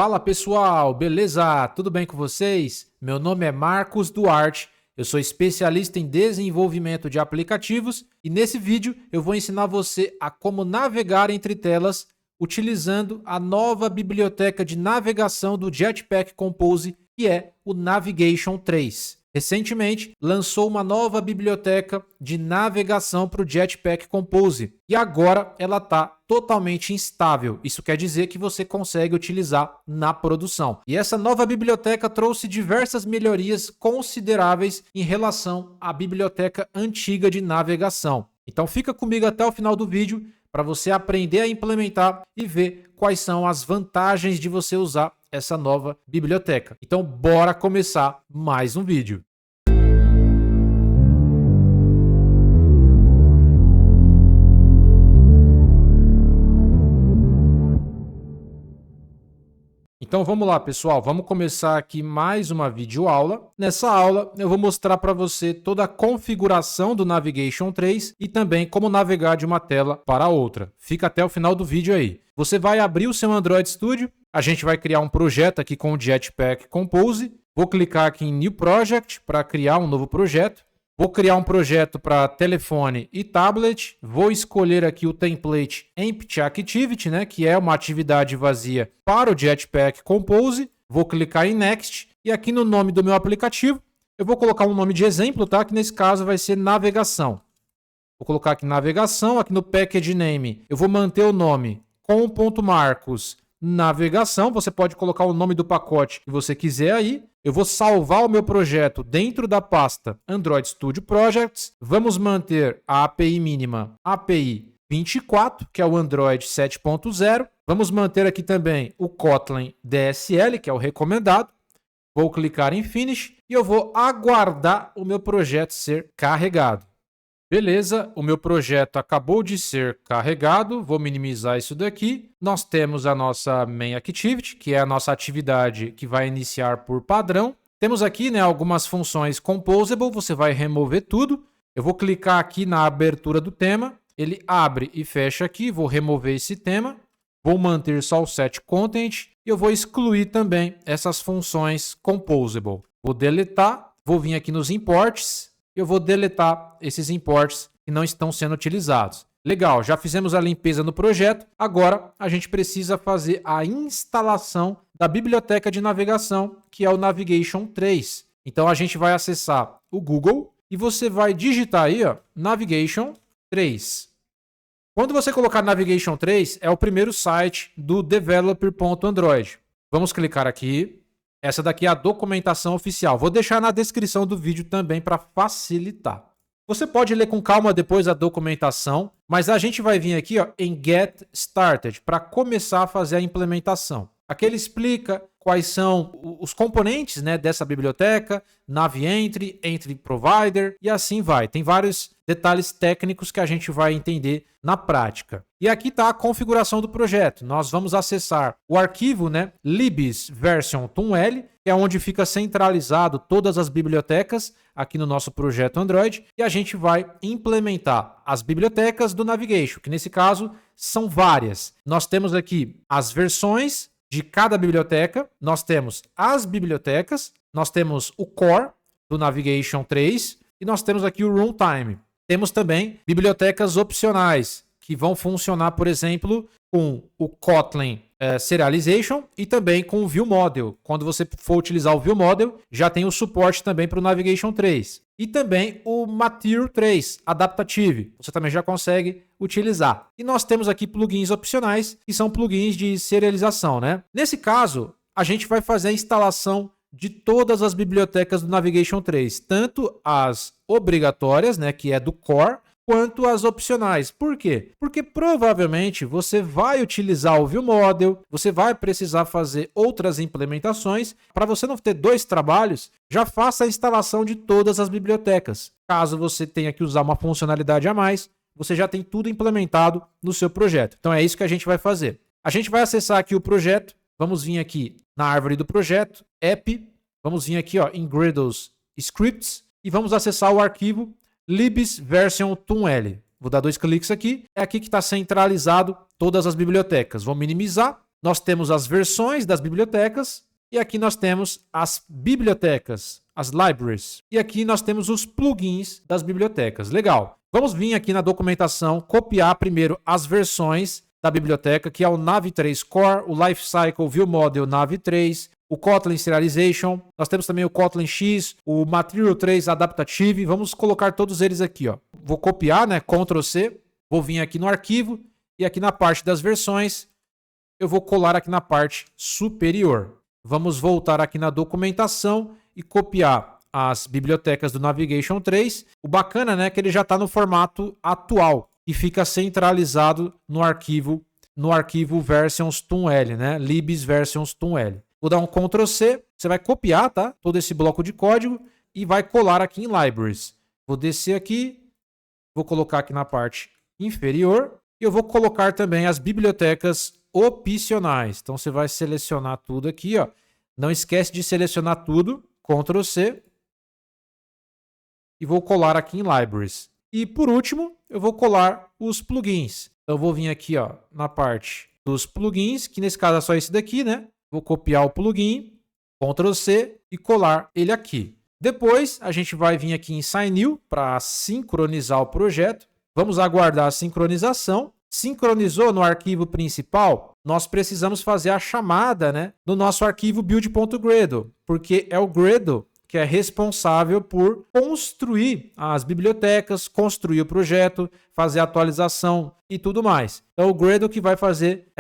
Fala pessoal, beleza? Tudo bem com vocês? Meu nome é Marcos Duarte, eu sou especialista em desenvolvimento de aplicativos e nesse vídeo eu vou ensinar você a como navegar entre telas utilizando a nova biblioteca de navegação do Jetpack Compose, que é o Navigation 3. Recentemente, lançou uma nova biblioteca de navegação para o Jetpack Compose e agora ela está totalmente instável. Isso quer dizer que você consegue utilizar na produção. E essa nova biblioteca trouxe diversas melhorias consideráveis em relação à biblioteca antiga de navegação. Então fica comigo até o final do vídeo para você aprender a implementar e ver quais são as vantagens de você usar essa nova biblioteca. Então bora começar mais um vídeo. Então vamos lá, pessoal, vamos começar aqui mais uma videoaula. Nessa aula eu vou mostrar para você toda a configuração do Navigation 3 e também como navegar de uma tela para outra. Fica até o final do vídeo aí. Você vai abrir o seu Android Studio, a gente vai criar um projeto aqui com o Jetpack Compose. Vou clicar aqui em New Project para criar um novo projeto. Vou criar um projeto para telefone e tablet. Vou escolher aqui o template Empty Activity, né, que é uma atividade vazia para o Jetpack Compose. Vou clicar em Next e aqui no nome do meu aplicativo eu vou colocar um nome de exemplo, tá? Que nesse caso vai ser navegação. Vou colocar aqui navegação, aqui no Package Name eu vou manter o nome com.marcos navegação. Você pode colocar o nome do pacote que você quiser aí. Eu vou salvar o meu projeto dentro da pasta Android Studio Projects. Vamos manter a API mínima API 24, que é o Android 7.0. Vamos manter aqui também o Kotlin DSL, que é o recomendado. Vou clicar em Finish e eu vou aguardar o meu projeto ser carregado. Beleza, o meu projeto acabou de ser carregado, vou minimizar isso daqui. Nós temos a nossa Main Activity, que é a nossa atividade que vai iniciar por padrão. Temos aqui, né, algumas funções composable, você vai remover tudo. Eu vou clicar aqui na abertura do tema, ele abre e fecha aqui, vou remover esse tema. Vou manter só o set content e eu vou excluir também essas funções composable. Vou deletar, vou vir aqui nos imports. Eu vou deletar esses imports que não estão sendo utilizados. Legal, já fizemos a limpeza no projeto. Agora a gente precisa fazer a instalação da biblioteca de navegação, que é o Navigation 3. Então a gente vai acessar o Google e você vai digitar aí, ó, Navigation 3. Quando você colocar Navigation 3, é o primeiro site do developer.android. Vamos clicar aqui. Essa daqui é a documentação oficial. Vou deixar na descrição do vídeo também para facilitar. Você pode ler com calma depois a documentação, mas a gente vai vir aqui, ó, em Get Started para começar a fazer a implementação. Aqui ele explica quais são os componentes, né, dessa biblioteca, NavEntry, Entry Provider e assim vai. Tem vários detalhes técnicos que a gente vai entender na prática. E aqui está a configuração do projeto. Nós vamos acessar o arquivo, né, libs version .l, que é onde fica centralizado todas as bibliotecas aqui no nosso projeto Android, e a gente vai implementar as bibliotecas do Navigation, que nesse caso são várias. Nós temos aqui as versões de cada biblioteca, nós temos as bibliotecas, nós temos o core do Navigation 3 e nós temos aqui o runtime. Temos também bibliotecas opcionais que vão funcionar, por exemplo, com o Kotlin Serialization e também com o View Model. Quando você for utilizar o View Model, já tem o suporte também para o Navigation 3. E também o Material 3 Adaptative. Você também já consegue utilizar. E nós temos aqui plugins opcionais, que são plugins de serialização, né? Nesse caso, a gente vai fazer a instalação de todas as bibliotecas do Navigation 3, tanto as obrigatórias, né, que é do core, quanto as opcionais. Por quê? Porque provavelmente você vai utilizar o View Model, você vai precisar fazer outras implementações. Para você não ter dois trabalhos, já faça a instalação de todas as bibliotecas. Caso você tenha que usar uma funcionalidade a mais, você já tem tudo implementado no seu projeto. Então é isso que a gente vai fazer. A gente vai acessar aqui o projeto, vamos vir aqui na árvore do projeto, App, vamos vir aqui, ó, em Gradles Scripts e vamos acessar o arquivo libs version .l. Vou dar 2 cliques aqui. É aqui que está centralizado todas as bibliotecas. Vou minimizar nós temos as versões das bibliotecas e aqui nós temos as bibliotecas, as libraries. E aqui nós temos os plugins das bibliotecas. Legal. Vamos vir aqui na documentação, copiar primeiro as versões da biblioteca, que é o Nav3 Core, o Lifecycle View Model Nav3, o Kotlin Serialization. Nós temos também o Kotlin X, o Material 3 Adaptative. Vamos colocar todos eles aqui, ó. Vou copiar, né? Ctrl C. Vou vir aqui no arquivo e aqui na parte das versões eu vou colar aqui na parte superior. Vamos voltar aqui na documentação e copiar as bibliotecas do Navigation 3. O bacana, né, é que ele já está no formato atual e fica centralizado no arquivo versions.l, né, libs versions.l. Vou dar um Ctrl C, você vai copiar, tá, todo esse bloco de código e vai colar aqui em Libraries. Vou descer aqui, vou colocar aqui na parte inferior e eu vou colocar também as bibliotecas opcionais. Então você vai selecionar tudo aqui, ó. Não esquece de selecionar tudo, Ctrl C, e vou colar aqui em Libraries. E por último, eu vou colar os plugins. Então eu vou vir aqui, ó, na parte dos plugins, que nesse caso é só esse daqui, né? Vou copiar o plugin, Ctrl C e colar ele aqui. Depois a gente vai vir aqui em Sign New para sincronizar o projeto. Vamos aguardar a sincronização. Sincronizou no arquivo principal, nós precisamos fazer a chamada, né, no nosso arquivo build.gradle, porque é o Gradle que é responsável por construir as bibliotecas, construir o projeto, fazer a atualização e tudo mais. Então, o Gradle que vai fazer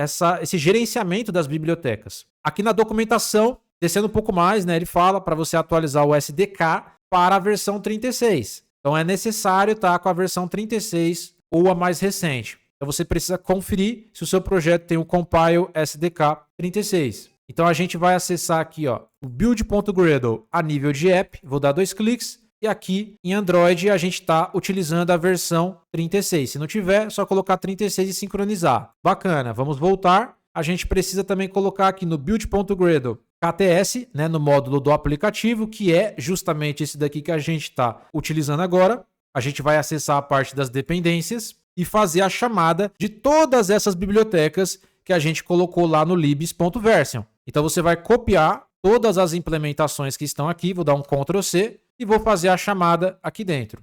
esse gerenciamento das bibliotecas. Aqui na documentação, descendo um pouco mais, né, ele fala para você atualizar o SDK para a versão 36. Então, é necessário estar com a versão 36 ou a mais recente. Então você precisa conferir se o seu projeto tem o Compile SDK 36. Então a gente vai acessar aqui, ó, o build.gradle a nível de app, vou dar 2 cliques, e aqui em Android a gente está utilizando a versão 36. Se não tiver, é só colocar 36 e sincronizar. Bacana, vamos voltar. A gente precisa também colocar aqui no build.gradle KTS, né, no módulo do aplicativo, que é justamente esse daqui que a gente está utilizando agora. A gente vai acessar a parte das dependências e fazer a chamada de todas essas bibliotecas que a gente colocou lá no libs.version. Então você vai copiar todas as implementações que estão aqui, vou dar um Ctrl C e vou fazer a chamada aqui dentro.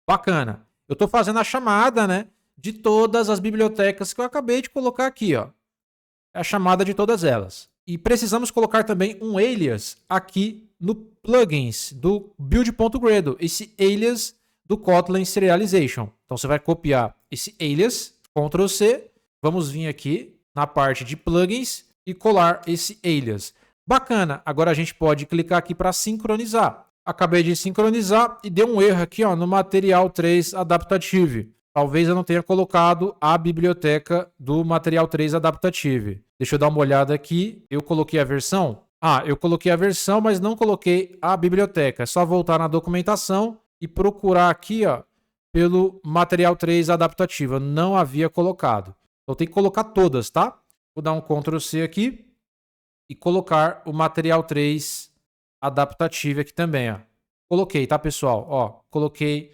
Bacana. Eu estou fazendo a chamada, né, de todas as bibliotecas que eu acabei de colocar aqui, ó. É a chamada de todas elas. E precisamos colocar também um alias aqui no plugins do build.gradle. Esse alias do Kotlin Serialization. Então você vai copiar esse alias, Ctrl C, vamos vir aqui na parte de plugins e colar esse alias. Bacana, agora a gente pode clicar aqui para sincronizar. Acabei de sincronizar e deu um erro aqui, ó, no Material 3 Adaptative. Talvez eu não tenha colocado a biblioteca do Material 3 Adaptative. Deixa eu dar uma olhada aqui. Eu coloquei a versão? Eu coloquei a versão, mas não coloquei a biblioteca. É só voltar na documentação e procurar aqui, ó, pelo Material 3 Adaptativa. Não havia colocado. Então tem que colocar todas, tá? Vou dar um Ctrl C aqui e colocar o Material 3 Adaptative aqui também, ó. Coloquei, tá, pessoal? Ó, coloquei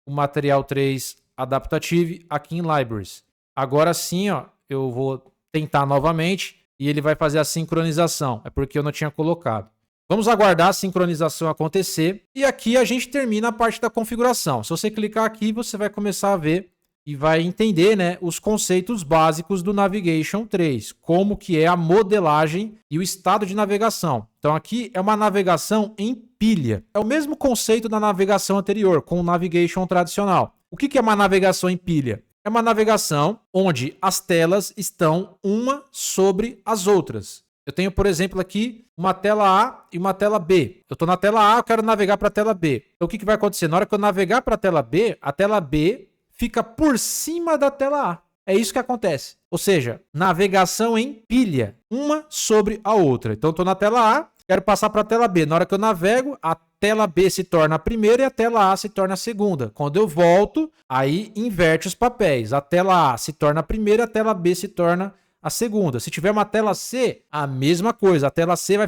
o Material 3 Adaptative aqui em Libraries. Agora sim, ó, eu vou tentar novamente e ele vai fazer a sincronização. É porque eu não tinha colocado. Vamos aguardar a sincronização acontecer. E aqui a gente termina a parte da configuração. Se você clicar aqui, você vai começar a ver e vai entender, né, os conceitos básicos do Navigation 3. Como que é a modelagem e o estado de navegação. Então aqui é uma navegação em pilha. É o mesmo conceito da navegação anterior, com o Navigation tradicional. O que é uma navegação em pilha? É uma navegação onde as telas estão uma sobre as outras. Eu tenho, por exemplo, aqui uma tela A e uma tela B. Eu estou na tela A, eu quero navegar para a tela B. Então, o que vai acontecer? Na hora que eu navegar para a tela B fica por cima da tela A. É isso que acontece. Ou seja, navegação em pilha, uma sobre a outra. Então, eu estou na tela A, quero passar para a tela B. Na hora que eu navego, a tela B se torna a primeira e a tela A se torna a segunda. Quando eu volto, aí inverte os papéis. A tela A se torna a primeira, a tela B se torna a segunda. Se tiver uma tela C, a mesma coisa. A tela C vai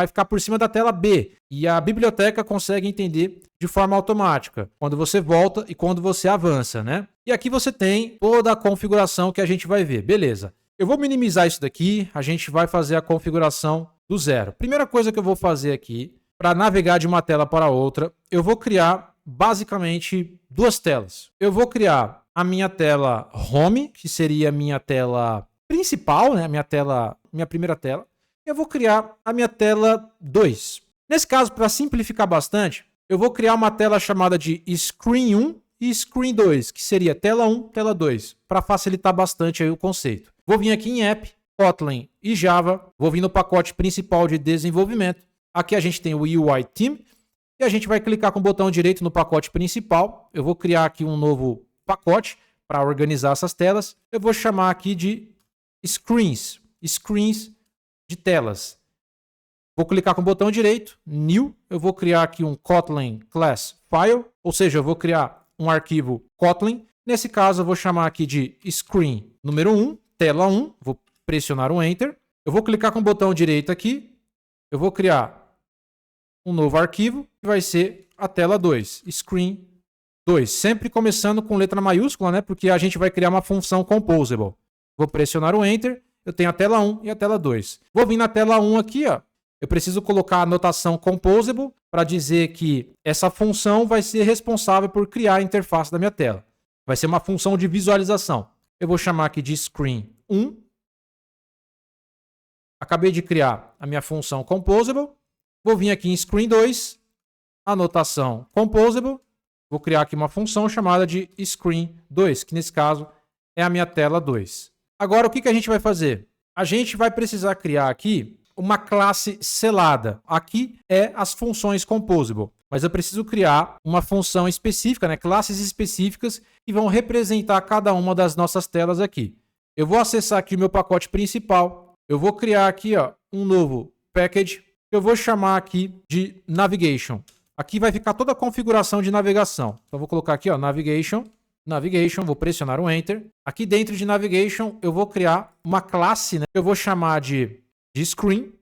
ficar por cima da tela B. E a biblioteca consegue entender de forma automática quando você volta e quando você avança, né? E aqui você tem toda a configuração que a gente vai ver. Beleza. Eu vou minimizar isso daqui, a gente vai fazer a configuração do zero. Primeira coisa que eu vou fazer aqui, para navegar de uma tela para outra, eu vou criar basicamente duas telas. Eu vou criar a minha tela Home, que seria a minha tela principal, né? Minha primeira tela. Eu vou criar a minha tela 2. Nesse caso, para simplificar bastante, eu vou criar uma tela chamada de Screen 1 e Screen 2, que seria tela 1, tela 2, para facilitar bastante aí o conceito. Vou vir aqui em App, Kotlin e Java, vou vir no pacote principal de desenvolvimento. Aqui a gente tem o UI Team e a gente vai clicar com o botão direito no pacote principal. Eu vou criar aqui um novo pacote para organizar essas telas. Eu vou chamar aqui de Screens de telas. Vou clicar com o botão direito, New. Eu vou criar aqui um Kotlin Class File, ou seja, eu vou criar um arquivo Kotlin. Nesse caso, eu vou chamar aqui de Screen número 1, tela 1. Vou pressionar o Enter. Eu vou clicar com o botão direito aqui. Eu vou criar um novo arquivo, que vai ser a tela 2, Screen 2. Sempre começando com letra maiúscula, né? Porque a gente vai criar uma função composable. Vou pressionar o Enter. Eu tenho a tela 1 e a tela 2. Vou vir na tela 1 aqui, ó. Eu preciso colocar a notação composable para dizer que essa função vai ser responsável por criar a interface da minha tela. Vai ser uma função de visualização. Eu vou chamar aqui de Screen 1. Acabei de criar a minha função composable. Vou vir aqui em Screen 2, anotação composable. Vou criar aqui uma função chamada de Screen 2, que nesse caso é a minha tela 2. Agora, o que a gente vai fazer? A gente vai precisar criar aqui uma classe selada. Aqui é as funções composable, mas eu preciso criar uma função específica, né? Classes específicas que vão representar cada uma das nossas telas aqui. Eu vou acessar aqui o meu pacote principal. Eu vou criar aqui, ó, um novo package. Eu vou chamar aqui de Navigation. Aqui vai ficar toda a configuração de navegação. Então, eu vou colocar aqui, ó, Navigation, vou pressionar o Enter. Aqui dentro de Navigation, eu vou criar uma classe, né? Eu vou chamar de Screen.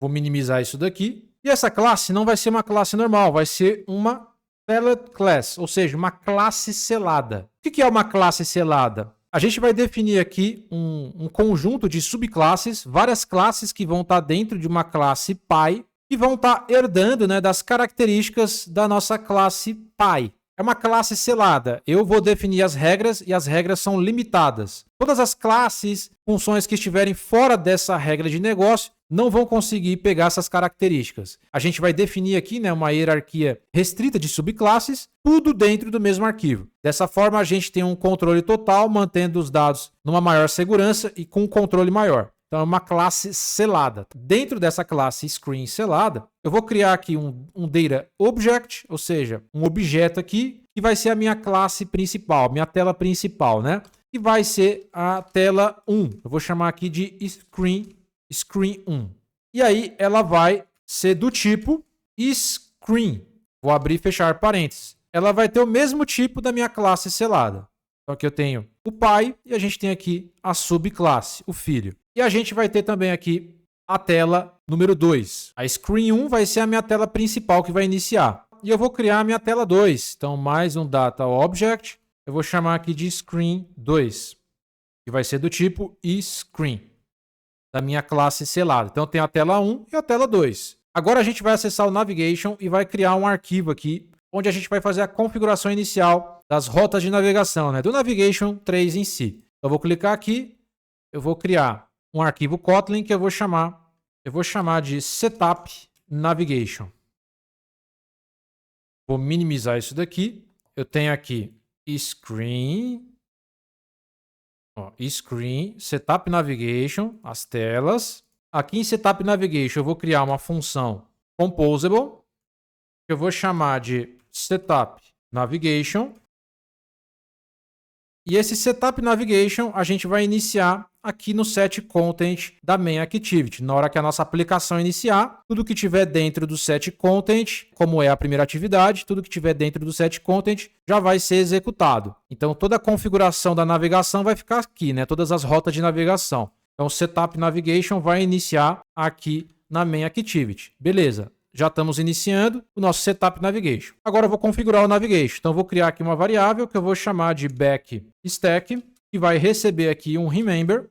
Vou minimizar isso daqui. E essa classe não vai ser uma classe normal, vai ser uma Select Class, ou seja, uma classe selada. O que é uma classe selada? A gente vai definir aqui um conjunto de subclasses, várias classes que vão estar dentro de uma classe Pi e vão estar herdando, né, das características da nossa classe Pi. É uma classe selada. Eu vou definir as regras e as regras são limitadas. Todas as classes, funções que estiverem fora dessa regra de negócio não vão conseguir pegar essas características. A gente vai definir aqui, né, uma hierarquia restrita de subclasses, tudo dentro do mesmo arquivo. Dessa forma, a gente tem um controle total, mantendo os dados numa maior segurança e com um controle maior. Então, é uma classe selada. Dentro dessa classe Screen selada, eu vou criar aqui um Data Object, ou seja, um objeto aqui, que vai ser a minha classe principal, minha tela principal, né? E vai ser a tela 1. Eu vou chamar aqui de Screen 1. E aí, ela vai ser do tipo Screen. Vou abrir e fechar parênteses. Ela vai ter o mesmo tipo da minha classe selada. Então, aqui eu tenho o pai e a gente tem aqui a subclasse, o filho. E a gente vai ter também aqui a tela número 2. A Screen 1 vai ser a minha tela principal que vai iniciar. E eu vou criar a minha tela 2. Então, mais um Data Object. Eu vou chamar aqui de Screen 2, que vai ser do tipo Screen, da minha classe selada. Então, tem a tela 1 e a tela 2. Agora, a gente vai acessar o Navigation e vai criar um arquivo aqui, onde a gente vai fazer a configuração inicial das rotas de navegação, né, do Navigation 3 em si. Então, eu vou clicar aqui, eu vou criar um arquivo Kotlin que eu vou chamar de Setup Navigation. Vou minimizar isso daqui. Eu tenho aqui Screen, Setup Navigation, as telas. Aqui em Setup Navigation eu vou criar uma função composable que eu vou chamar de Setup Navigation. E esse Setup Navigation a gente vai iniciar aqui no set content da main activity. Na hora que a nossa aplicação iniciar, tudo que tiver dentro do set content, como é a primeira atividade, tudo que tiver dentro do set content já vai ser executado. Então toda a configuração da navegação vai ficar aqui, né? Todas as rotas de navegação. Então o Setup Navigation vai iniciar aqui na main activity. Beleza. Já estamos iniciando o nosso Setup Navigation. Agora eu vou configurar o Navigation. Então eu vou criar aqui uma variável que eu vou chamar de backstack. que vai receber aqui um remember,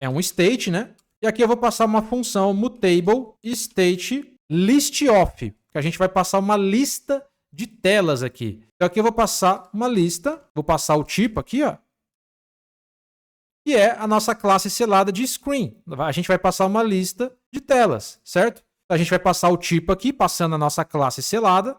é um state, né? E aqui eu vou passar uma função mutable state list_of, que a gente vai passar uma lista de telas aqui. Então aqui eu vou passar uma lista, vou passar o tipo aqui, ó, que é a nossa classe selada de screen. A gente vai passar uma lista de telas, certo? A gente vai passar o tipo aqui, passando a nossa classe selada,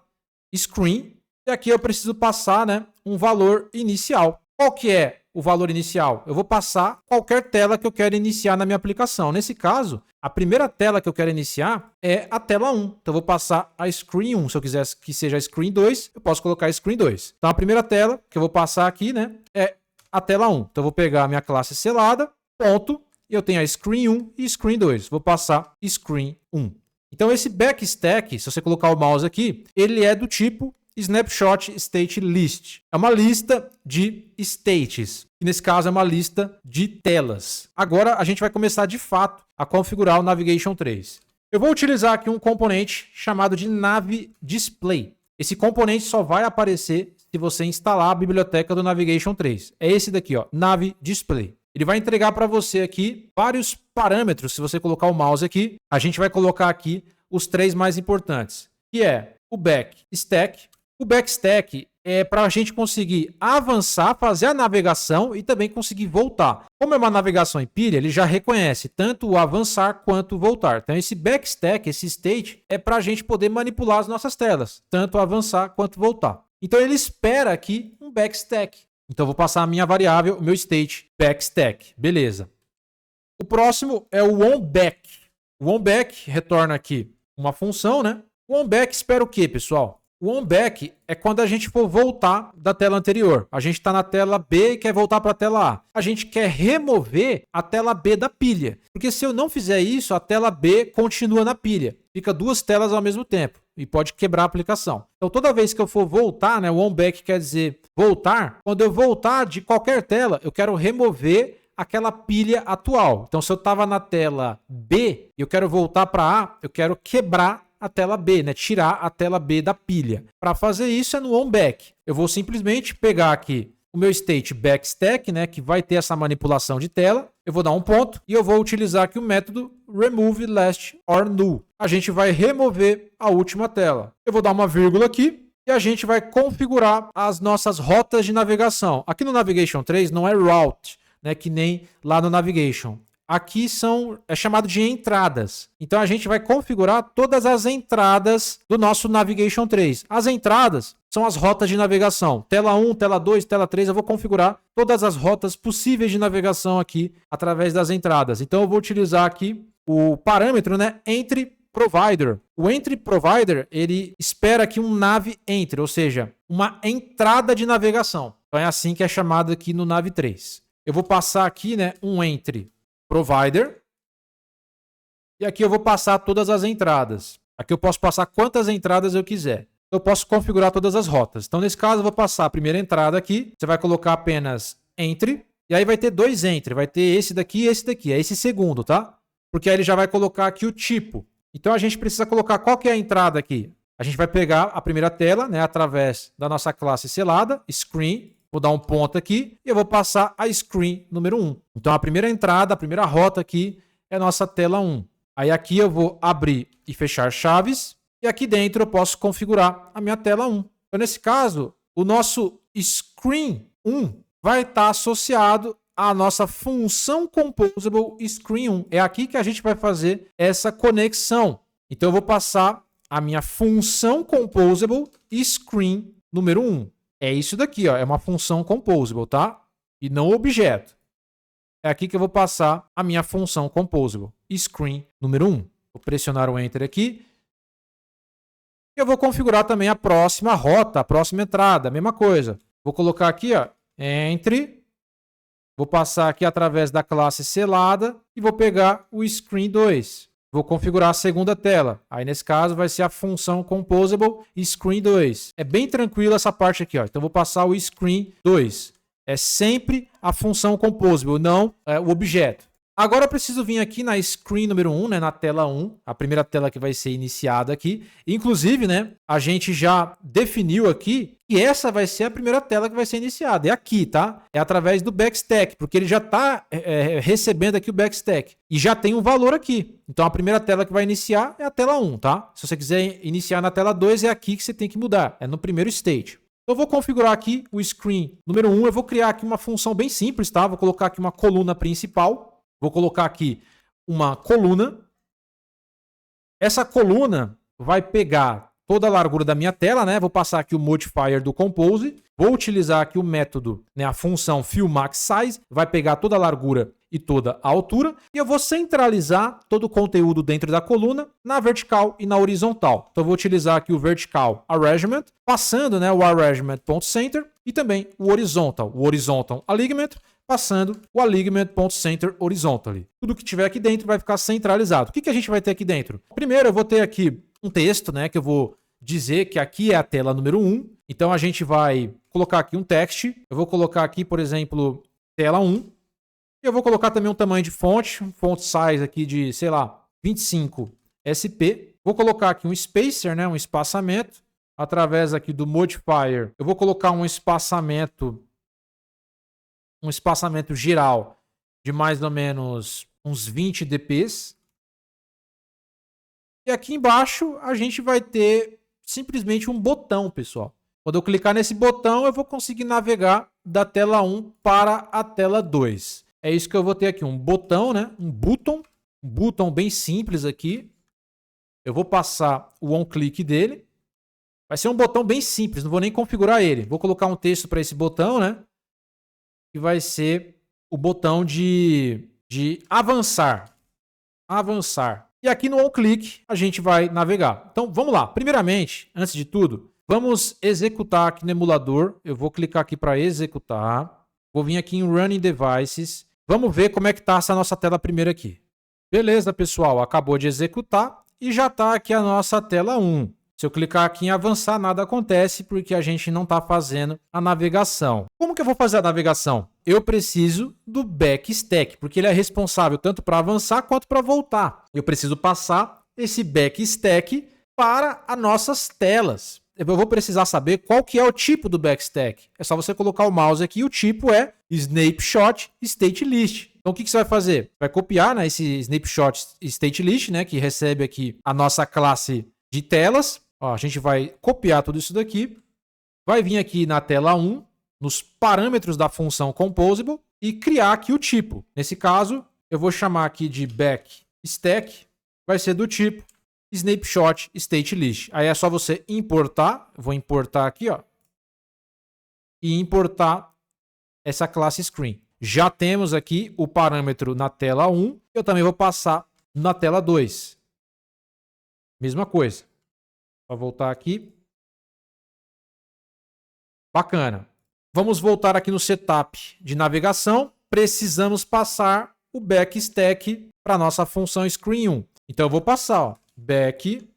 screen, e aqui eu preciso passar, né, um valor inicial. Qual que é o valor inicial? Eu vou passar qualquer tela que eu quero iniciar na minha aplicação. Nesse caso, a primeira tela que eu quero iniciar é a tela 1. Então eu vou passar a screen 1. Se eu quiser que seja a screen 2, eu posso colocar screen 2. Então a primeira tela que eu vou passar aqui, né, é a tela 1. Então eu vou pegar a minha classe selada, ponto, e eu tenho a screen 1 e screen 2. Vou passar screen 1. Então esse backstack, se você colocar o mouse aqui, ele é do tipo snapshot state list. É uma lista de states. E nesse caso é uma lista de telas. Agora a gente vai começar de fato a configurar o Navigation 3. Eu vou utilizar aqui um componente chamado de NavDisplay. Esse componente só vai aparecer se você instalar a biblioteca do Navigation 3. É esse daqui, ó, NavDisplay. Ele vai entregar para você aqui vários parâmetros. Se você colocar o mouse aqui, a gente vai colocar aqui os 3 mais importantes, que é o backstack. O backstack é para a gente conseguir avançar, fazer a navegação e também conseguir voltar. Como é uma navegação em pilha, ele já reconhece tanto o avançar quanto o voltar. Então esse backstack, esse state, é para a gente poder manipular as nossas telas, tanto avançar quanto voltar. Então ele espera aqui um backstack. Então eu vou passar a minha variável, o meu state, backstack. Beleza. O próximo é o onBack. O onBack retorna aqui uma função, né? O onBack espera o quê, pessoal? O onBack é quando a gente for voltar da tela anterior. A gente está na tela B e quer voltar para a tela A. A gente quer remover a tela B da pilha. Porque se eu não fizer isso, a tela B continua na pilha. Fica 2 telas ao mesmo tempo e pode quebrar a aplicação. Então toda vez que eu for voltar, né, o onBack quer dizer voltar. Quando eu voltar de qualquer tela, eu quero remover aquela pilha atual. Então se eu estava na tela B e eu quero voltar para A, eu quero quebrar a tela B, né? Tirar a tela B da pilha. Para fazer isso é no onBack. Eu vou simplesmente pegar aqui o meu state backstack, né, que vai ter essa manipulação de tela. Eu vou dar um ponto e eu vou utilizar aqui o método remove last or null. A gente vai remover a última tela. Eu vou dar uma vírgula aqui e a gente vai configurar as nossas rotas de navegação. Aqui no Navigation 3 não é route, né, que nem lá no Navigation. Aqui é chamado de entradas. Então a gente vai configurar todas as entradas do nosso Navigation 3. As entradas são as rotas de navegação. Tela 1, tela 2, tela 3, eu vou configurar todas as rotas possíveis de navegação aqui através das entradas. Então eu vou utilizar aqui o parâmetro, né, entry provider. O entry provider, ele espera aqui um nav entry, ou seja, uma entrada de navegação. Então é assim que é chamado aqui no Nav 3. Eu vou passar aqui, né, um entry provider. E aqui eu vou passar todas as entradas. Aqui eu posso passar quantas entradas eu quiser. Eu posso configurar todas as rotas. Então, nesse caso, eu vou passar a primeira entrada aqui. Você vai colocar apenas entry. E aí vai ter 2 entry. Vai ter esse daqui e esse daqui. É esse segundo, tá? Porque aí ele já vai colocar aqui o tipo. Então, a gente precisa colocar qual que é a entrada aqui. A gente vai pegar a primeira tela, né, através da nossa classe selada, screen. Vou dar um ponto aqui e eu vou passar a screen número 1. Então, a primeira entrada, a primeira rota aqui é a nossa tela 1. Aí aqui eu vou abrir e fechar chaves. E aqui dentro eu posso configurar a minha tela 1. Então, nesse caso, o nosso screen 1 vai estar associado à nossa função composable screen 1. É aqui que a gente vai fazer essa conexão. Então, eu vou passar a minha função composable screen número 1. É isso daqui, ó, é uma função composable, tá? E não objeto. É aqui que eu vou passar a minha função composable, screen número 1. Vou pressionar o Enter aqui. Eu vou configurar também a próxima rota, a próxima entrada, a mesma coisa. Vou colocar aqui, ó, Entry. Vou passar aqui através da classe selada e vou pegar o screen 2. Vou configurar a segunda tela. Aí, nesse caso, vai ser a função composable screen 2. É bem tranquilo essa parte aqui, ó. Então, vou passar o screen 2. É sempre a função composable, não o objeto. Agora eu preciso vir aqui na screen número 1, né, na tela 1, a primeira tela que vai ser iniciada aqui. Inclusive, né, a gente já definiu aqui que essa vai ser a primeira tela que vai ser iniciada. É aqui, tá? É através do backstack, porque ele já está recebendo aqui o backstack. E já tem um valor aqui. Então a primeira tela que vai iniciar é a tela 1, tá? Se você quiser iniciar na tela 2, é aqui que você tem que mudar. É no primeiro state. Eu vou configurar aqui o screen número 1. Eu vou criar aqui uma função bem simples, tá? Vou colocar aqui uma coluna principal. Vou colocar aqui uma coluna. Essa coluna vai pegar toda a largura da minha tela, né? Vou passar aqui o modifier do Compose. Vou utilizar aqui o método, né? A função fillMaxSize. Vai pegar toda a largura e toda a altura. E eu vou centralizar todo o conteúdo dentro da coluna na vertical e na horizontal. Então eu vou utilizar aqui o vertical arrangement, passando, né, o arrangement.center e também o horizontal alignment, passando o alignment.center horizontally. Tudo que tiver aqui dentro vai ficar centralizado. O que a gente vai ter aqui dentro? Primeiro eu vou ter aqui um texto, né, que eu vou dizer que aqui é a tela número 1. Então a gente vai colocar aqui um text. Eu vou colocar aqui, por exemplo, tela 1. E eu vou colocar também um tamanho de fonte, um font size aqui de, sei lá, 25 SP. Vou colocar aqui um spacer, né, um espaçamento. Através aqui do modifier, eu vou colocar um espaçamento geral de mais ou menos uns 20 dps. E aqui embaixo a gente vai ter simplesmente um botão, pessoal. Quando eu clicar nesse botão, eu vou conseguir navegar da tela 1 para a tela 2. É isso que eu vou ter aqui, um botão, né? Um botão bem simples aqui. Eu vou passar o on-click dele. Vai ser um botão bem simples, não vou nem configurar ele. Vou colocar um texto para esse botão, né? Que vai ser o botão de avançar. Avançar. E aqui no on-click a gente vai navegar. Então vamos lá. Primeiramente, antes de tudo, vamos executar aqui no emulador. Eu vou clicar aqui para executar. Vou vir aqui em Running Devices. Vamos ver como é que está essa nossa tela primeiro aqui. Beleza, pessoal. Acabou de executar e já está aqui a nossa tela 1. Se eu clicar aqui em avançar, nada acontece porque a gente não está fazendo a navegação. Como que eu vou fazer a navegação? Eu preciso do backstack, porque ele é responsável tanto para avançar quanto para voltar. Eu preciso passar esse backstack para as nossas telas. Eu vou precisar saber qual que é o tipo do backstack. É só você colocar o mouse aqui e o tipo é Snapshot State List. Então o que você vai fazer? Vai copiar, né, esse Snapshot State List, né, que recebe aqui a nossa classe de telas. Ó, a gente vai copiar tudo isso daqui, vai vir aqui na tela 1, nos parâmetros da função composable e criar aqui o tipo. Nesse caso, eu vou chamar aqui de backstack, vai ser do tipo snapshot state list. Aí é só você importar, vou importar aqui, ó, e importar essa classe screen. Já temos aqui o parâmetro na tela 1, eu também vou passar na tela 2. Mesma coisa. Vou voltar aqui. Bacana. Vamos voltar aqui no setup de navegação. Precisamos passar o backstack para a nossa função screen1. Então eu vou passar, ó, backstack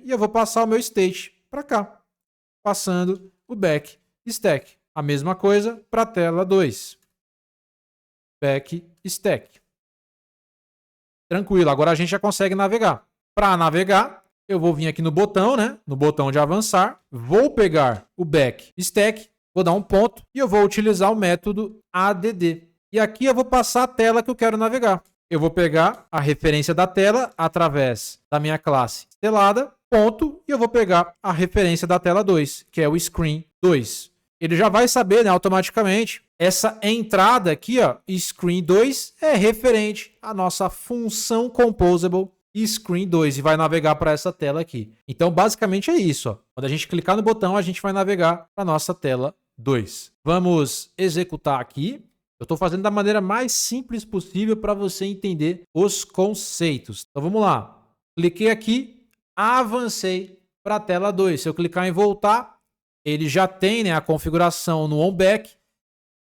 e eu vou passar o meu state para cá. Passando o backstack. A mesma coisa para a tela 2. Backstack. Tranquilo, agora a gente já consegue navegar. Para navegar, eu vou vir aqui no botão, né? No botão de avançar. Vou pegar o backstack, vou dar um ponto e eu vou utilizar o método add. E aqui eu vou passar a tela que eu quero navegar. Eu vou pegar a referência da tela através da minha classe estelada, ponto, e eu vou pegar a referência da tela 2, que é o screen 2. Ele já vai saber, né, automaticamente. Essa entrada aqui, ó, screen 2, é referente à nossa função composable screen 2 e vai navegar para essa tela aqui. Então, basicamente é isso. Ó. Quando a gente clicar no botão, a gente vai navegar para a nossa tela 2. Vamos executar aqui. Eu estou fazendo da maneira mais simples possível para você entender os conceitos. Então, vamos lá. Cliquei aqui, avancei para a tela 2. Se eu clicar em voltar, ele já tem, né, a configuração no on-back.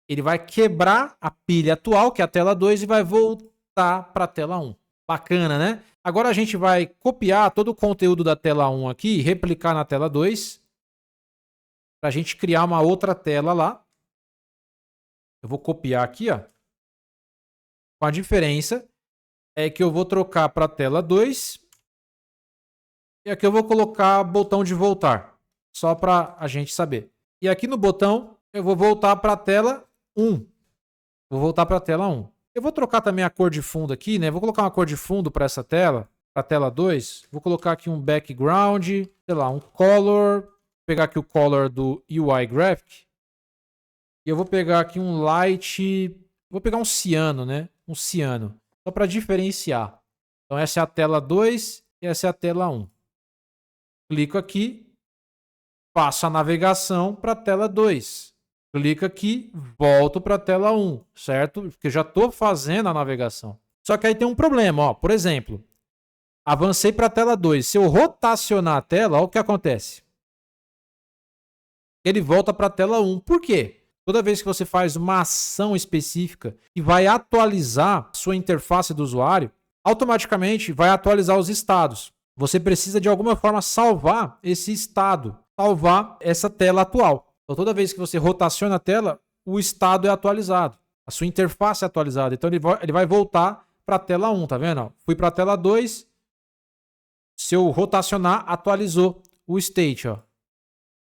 Ele vai quebrar a pilha atual, que é a tela 2, e vai voltar para a tela 1. Bacana, né? Agora a gente vai copiar todo o conteúdo da tela 1 aqui e replicar na tela 2 para a gente criar uma outra tela lá. Eu vou copiar aqui, ó. Com a diferença é que eu vou trocar para a tela 2 e aqui eu vou colocar botão de voltar, só para a gente saber. E aqui no botão eu vou voltar para a tela 1. Vou voltar para a tela 1. Eu vou trocar também a cor de fundo aqui, né? Vou colocar uma cor de fundo para essa tela, para a tela 2. Vou colocar aqui um background, sei lá, um color. Vou pegar aqui o color do UI Graphic. E eu vou pegar aqui um light, vou pegar um ciano, né? Um ciano, só para diferenciar. Então essa é a tela 2 e essa é a tela 1. Clico aqui, passo a navegação para a tela 2. Clico aqui, volto para a tela 1, certo? Porque já estou fazendo a navegação. Só que aí tem um problema, ó. Por exemplo, avancei para a tela 2. Se eu rotacionar a tela, olha o que acontece. Ele volta para a tela 1. Por quê? Toda vez que você faz uma ação específica e vai atualizar a sua interface do usuário, automaticamente vai atualizar os estados. Você precisa de alguma forma salvar esse estado, salvar essa tela atual. Então, toda vez que você rotaciona a tela, o estado é atualizado. A sua interface é atualizada. Então, ele vai voltar para a tela 1, tá vendo? Fui para a tela 2. Se eu rotacionar, atualizou o state, ó.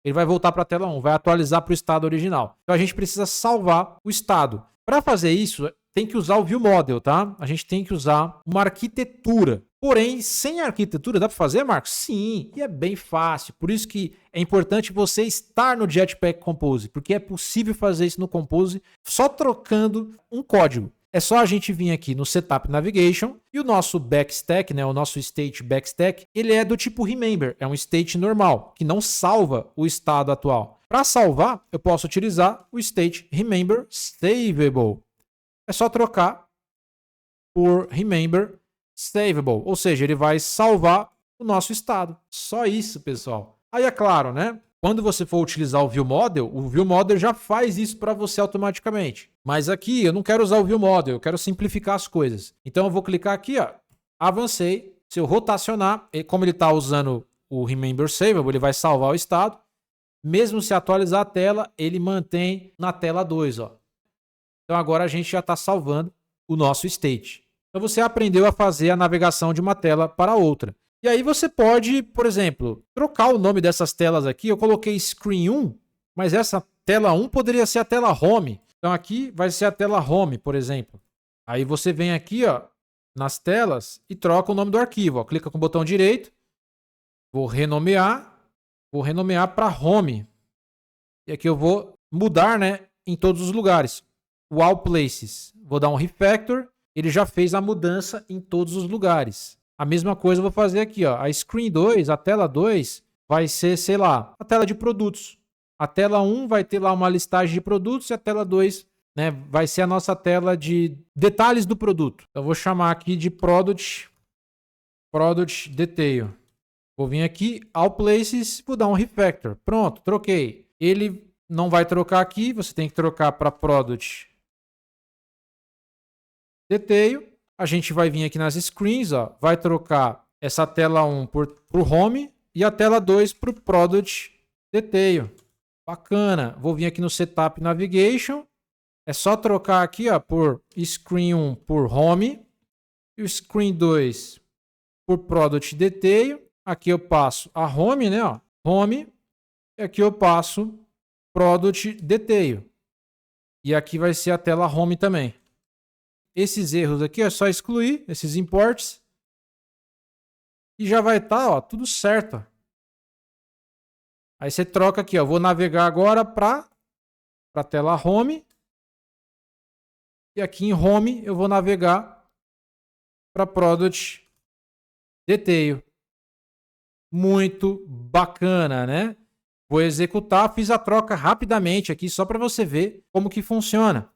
Ele vai voltar para a tela 1, vai atualizar para o estado original. Então, a gente precisa salvar o estado. Para fazer isso, tem que usar o ViewModel, tá? A gente tem que usar uma arquitetura. Porém, sem arquitetura, dá para fazer, Marcos? Sim, e é bem fácil. Por isso que é importante você estar no Jetpack Compose, porque é possível fazer isso no Compose só trocando um código. É só a gente vir aqui no Setup Navigation e o nosso backstack, né, o nosso state backstack, ele é do tipo Remember, é um state normal, que não salva o estado atual. Para salvar, eu posso utilizar o state Remember Savable. É só trocar por Remember Savable, ou seja, ele vai salvar o nosso estado. Só isso, pessoal. Aí é claro, né? Quando você for utilizar o ViewModel já faz isso para você automaticamente. Mas aqui eu não quero usar o ViewModel, eu quero simplificar as coisas. Então eu vou clicar aqui, ó, avancei. Se eu rotacionar, como ele está usando o Remember Savable, ele vai salvar o estado. Mesmo se atualizar a tela, ele mantém na tela 2, ó. Então agora a gente já está salvando o nosso state. Então você aprendeu a fazer a navegação de uma tela para outra. E aí você pode, por exemplo, trocar o nome dessas telas aqui. Eu coloquei Screen 1, mas essa tela 1 poderia ser a tela Home. Então aqui vai ser a tela Home, por exemplo. Aí você vem aqui, ó, nas telas e troca o nome do arquivo. Ó. Clica com o botão direito. Vou renomear para Home. E aqui eu vou mudar, né, em todos os lugares. O All Places. Vou dar um refactor. Ele já fez a mudança em todos os lugares. A mesma coisa eu vou fazer aqui, ó. A Screen 2, a tela 2, vai ser, sei lá, a tela de produtos. A tela 1 vai ter lá uma listagem de produtos e a tela 2, né, vai ser a nossa tela de detalhes do produto. Então, eu vou chamar aqui de Product Detail. Vou vir aqui, All Places, vou dar um refactor. Pronto, troquei. Ele não vai trocar aqui, você tem que trocar para Product Detail. A gente vai vir aqui nas screens, ó, vai trocar essa tela 1 para o Home e a tela 2 para o Product Detail. Bacana. Vou vir aqui no Setup Navigation. É só trocar aqui, ó, por Screen 1 por Home e o Screen 2 por Product Detail. Aqui eu passo a Home, né? Ó, Home. E aqui eu passo Product Detail. E aqui vai ser a tela Home também. Esses erros aqui é só excluir, esses imports. E já vai estar, ó, tudo certo. Aí você troca aqui, ó. Vou navegar agora para a tela Home. E aqui em Home eu vou navegar para Product Detail. Muito bacana, né? Vou executar, fiz a troca rapidamente aqui só para você ver como que funciona.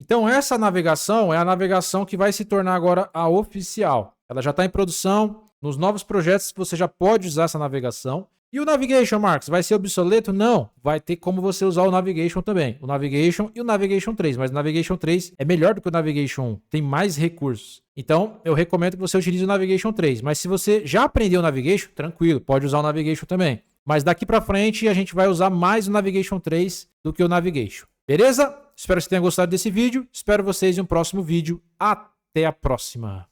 Então essa navegação é a navegação que vai se tornar agora a oficial. Ela já está em produção. Nos novos projetos você já pode usar essa navegação. E o Navigation, Marcos, vai ser obsoleto? Não. Vai ter como você usar o Navigation também. O Navigation e o Navigation 3. Mas o Navigation 3 é melhor do que o Navigation 1. Tem mais recursos. Então eu recomendo que você utilize o Navigation 3. Mas se você já aprendeu o Navigation, tranquilo, pode usar o Navigation também. Mas daqui para frente a gente vai usar mais o Navigation 3 do que o Navigation. Beleza? Espero que você tenha gostado desse vídeo. Espero vocês em um próximo vídeo. Até! até a próxima.